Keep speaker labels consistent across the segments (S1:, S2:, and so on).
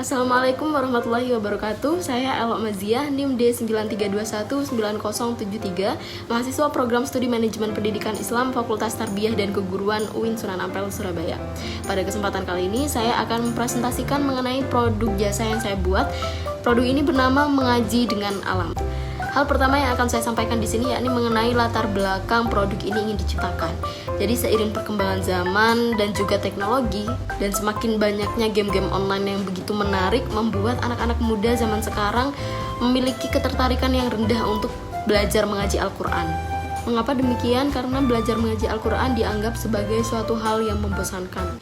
S1: Assalamualaikum warahmatullahi wabarakatuh. Saya Elok Maziah, NIM D93219073, mahasiswa program studi manajemen pendidikan Islam Fakultas Tarbiyah dan Keguruan UIN Sunan Ampel, Surabaya. Pada kesempatan kali ini saya akan mempresentasikan mengenai produk jasa yang saya buat. Produk ini bernama Mengaji dengan Alam. Hal pertama yang akan saya sampaikan di sini yakni mengenai latar belakang produk ini ingin diciptakan. Jadi seiring perkembangan zaman dan juga teknologi dan semakin banyaknya game-game online yang begitu menarik, membuat anak-anak muda zaman sekarang memiliki ketertarikan yang rendah untuk belajar mengaji Al-Quran. Mengapa demikian? Karena belajar mengaji Al-Quran dianggap sebagai suatu hal yang membosankan.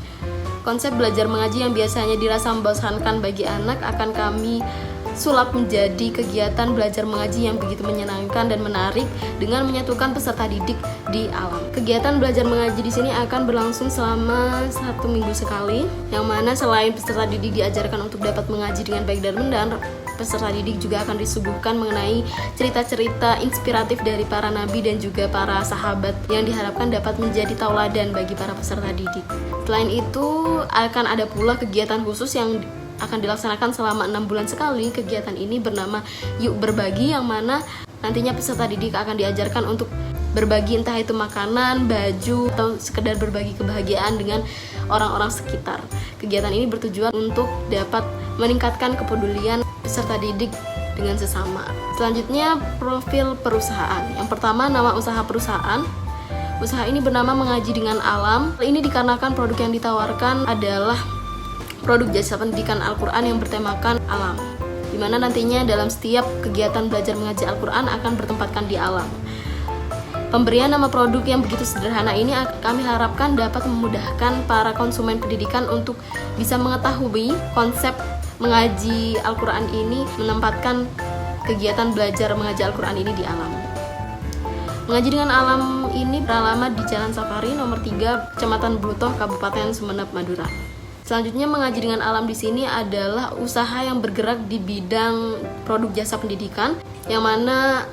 S1: Konsep belajar mengaji yang biasanya dirasa membosankan bagi anak akan kami sulap menjadi kegiatan belajar mengaji yang begitu menyenangkan dan menarik dengan menyatukan peserta didik di alam. Kegiatan belajar mengaji di sini akan berlangsung selama 1 minggu sekali, yang mana selain peserta didik diajarkan untuk dapat mengaji dengan baik dan benar, peserta didik juga akan disuguhkan mengenai cerita-cerita inspiratif dari para nabi dan juga para sahabat yang diharapkan dapat menjadi tauladan bagi para peserta didik. Selain itu, akan ada pula kegiatan khusus yang akan dilaksanakan selama 6 bulan sekali. Kegiatan ini bernama Yuk Berbagi, yang mana nantinya peserta didik akan diajarkan untuk berbagi entah itu makanan, baju, atau sekedar berbagi kebahagiaan dengan orang-orang sekitar. Kegiatan ini bertujuan untuk dapat meningkatkan kepedulian peserta didik dengan sesama. Selanjutnya, profil perusahaan. Yang pertama, nama usaha perusahaan. Usaha ini bernama Mengaji dengan Alam. Ini dikarenakan produk yang ditawarkan adalah produk jasa pendidikan Al-Quran yang bertemakan alam, dimana nantinya dalam setiap kegiatan belajar mengaji Al-Quran akan bertempatkan di alam. Pemberian nama produk yang begitu sederhana ini kami harapkan dapat memudahkan para konsumen pendidikan untuk bisa mengetahui konsep mengaji Al-Quran ini, menempatkan kegiatan belajar mengaji Al-Quran ini di alam. Mengaji dengan Alam ini beralamat di Jalan Safari nomor 3, Kecamatan Blutoh, Kabupaten Sumeneb, Madura. Selanjutnya, Mengaji dengan Alam di sini adalah usaha yang bergerak di bidang produk jasa pendidikan, yang mana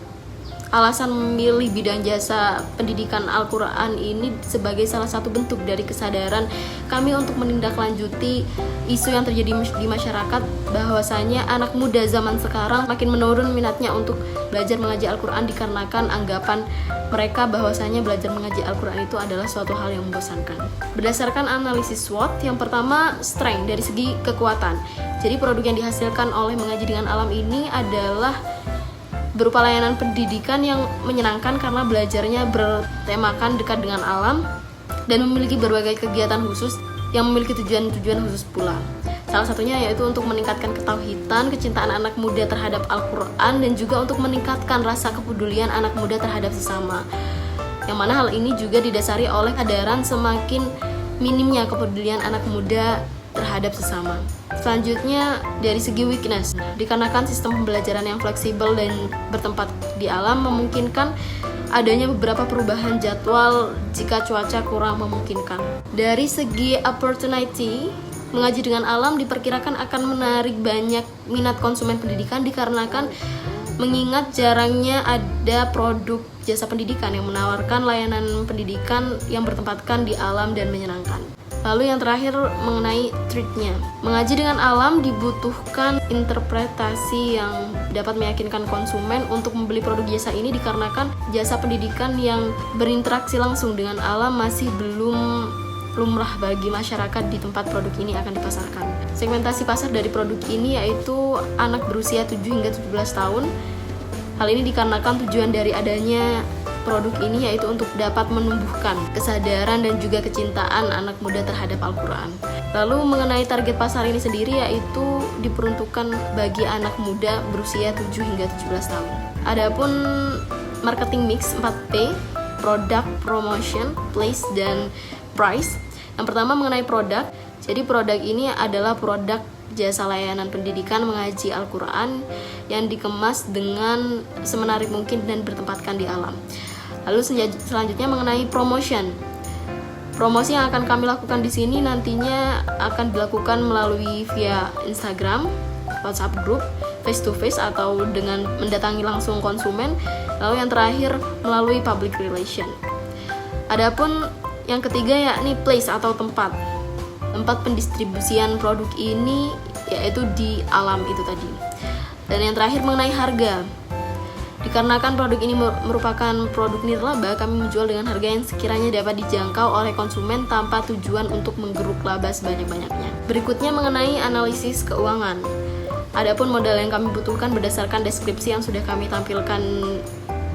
S1: alasan memilih bidang jasa pendidikan Al-Quran ini sebagai salah satu bentuk dari kesadaran kami untuk menindaklanjuti isu yang terjadi di masyarakat, bahwasanya anak muda zaman sekarang makin menurun minatnya untuk belajar mengaji Al-Quran dikarenakan anggapan mereka bahwasanya belajar mengaji Al-Quran itu adalah suatu hal yang membosankan. Berdasarkan analisis SWOT, yang pertama strength dari segi kekuatan. Jadi produk yang dihasilkan oleh Mengaji dengan Alam ini adalah berupa layanan pendidikan yang menyenangkan karena belajarnya bertemakan dekat dengan alam dan memiliki berbagai kegiatan khusus yang memiliki tujuan-tujuan khusus pula. Salah satunya yaitu untuk meningkatkan ketauhidan, kecintaan anak muda terhadap Al-Quran, dan juga untuk meningkatkan rasa kepedulian anak muda terhadap sesama. Yang mana hal ini juga didasari oleh kesadaran semakin minimnya kepedulian anak muda terhadap sesama. Selanjutnya, dari segi weakness, dikarenakan sistem pembelajaran yang fleksibel dan bertempat di alam memungkinkan adanya beberapa perubahan jadwal jika cuaca kurang memungkinkan. Dari segi opportunity, Mengaji dengan Alam diperkirakan akan menarik banyak minat konsumen pendidikan dikarenakan mengingat jarangnya ada produk jasa pendidikan yang menawarkan layanan pendidikan yang bertempatkan di alam dan menyenangkan. Lalu yang terakhir mengenai treatnya. Mengaji dengan Alam dibutuhkan interpretasi yang dapat meyakinkan konsumen untuk membeli produk jasa ini dikarenakan jasa pendidikan yang berinteraksi langsung dengan alam masih belum lumrah bagi masyarakat di tempat produk ini akan dipasarkan. Segmentasi pasar dari produk ini yaitu anak berusia 7 hingga 17 tahun. Hal ini dikarenakan tujuan dari adanya produk ini yaitu untuk dapat menumbuhkan kesadaran dan juga kecintaan anak muda terhadap Al-Quran. Lalu mengenai target pasar ini sendiri yaitu diperuntukkan bagi anak muda berusia 7 hingga 17 tahun. Adapun marketing mix 4P, product, promotion, place, dan price. Yang pertama mengenai produk. Jadi produk ini adalah produk jasa layanan pendidikan mengaji Al-Quran yang dikemas dengan semenarik mungkin dan bertempatkan di alam. Lalu selanjutnya mengenai promotion. Promosi yang akan kami lakukan di sini nantinya akan dilakukan melalui via Instagram, WhatsApp group, face to face atau dengan mendatangi langsung konsumen. Lalu yang terakhir melalui public relation. Adapun yang ketiga yakni place atau tempat pendistribusian produk ini yaitu di alam itu tadi. Dan yang terakhir mengenai harga. Dikarenakan produk ini merupakan produk nirlaba, kami menjual dengan harga yang sekiranya dapat dijangkau oleh konsumen tanpa tujuan untuk menggeruk laba sebanyak-banyaknya. Berikutnya mengenai analisis keuangan. Adapun modal yang kami butuhkan berdasarkan deskripsi yang sudah kami tampilkan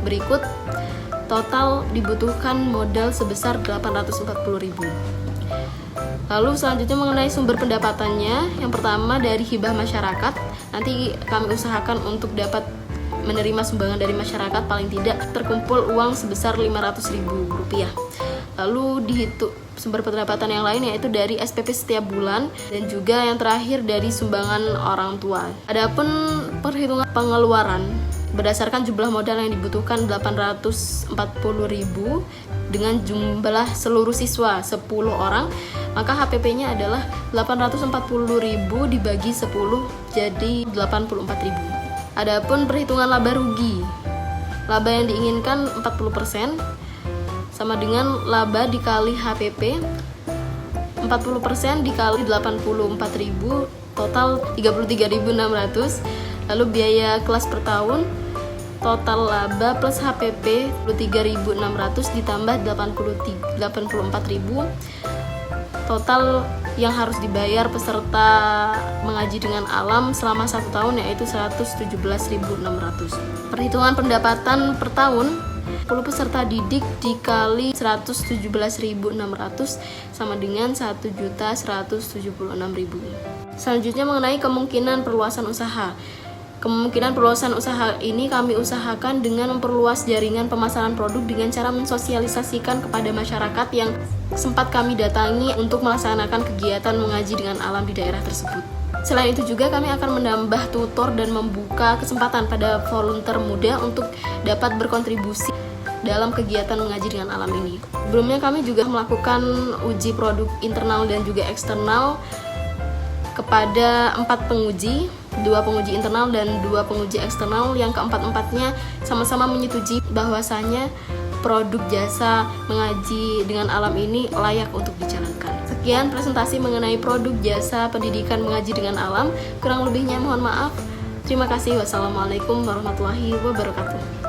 S1: berikut, total dibutuhkan modal sebesar 840.000. Lalu selanjutnya mengenai sumber pendapatannya, yang pertama dari hibah masyarakat. Nanti kami usahakan untuk dapat menerima sumbangan dari masyarakat paling tidak terkumpul uang sebesar Rp500.000. Lalu dihitung sumber pendapatan yang lain yaitu dari SPP setiap bulan, dan juga yang terakhir dari sumbangan orang tua. Adapun perhitungan pengeluaran berdasarkan jumlah modal yang dibutuhkan 840.000 dengan jumlah seluruh siswa 10 orang, maka HPP-nya adalah 840.000 dibagi 10 jadi 84.000. Adapun perhitungan laba rugi, laba yang diinginkan 40% sama dengan laba dikali HPP, 40% dikali 84.000 total 33.600. Lalu biaya kelas per tahun, total laba plus HPP 33.600 ditambah 84.000, total yang harus dibayar peserta mengaji dengan alam selama 1 tahun yaitu 117.600. Perhitungan pendapatan per tahun 10 peserta didik dikali 117.600 sama dengan 1.176.000. Selanjutnya mengenai kemungkinan perluasan usaha. Kemungkinan perluasan usaha ini kami usahakan dengan memperluas jaringan pemasaran produk dengan cara mensosialisasikan kepada masyarakat yang sempat kami datangi untuk melaksanakan kegiatan mengaji dengan alam di daerah tersebut. Selain itu juga kami akan menambah tutor dan membuka kesempatan pada volunteer muda untuk dapat berkontribusi dalam kegiatan mengaji dengan alam ini. Sebelumnya kami juga melakukan uji produk internal dan juga eksternal kepada 4 penguji, 2 penguji internal dan 2 penguji eksternal, yang keempat-empatnya sama-sama menyetujui bahwasanya produk jasa mengaji dengan alam ini layak untuk dijalankan. Sekian presentasi mengenai produk jasa pendidikan mengaji dengan alam. Kurang lebihnya mohon maaf. Terima kasih. Wassalamualaikum warahmatullahi wabarakatuh.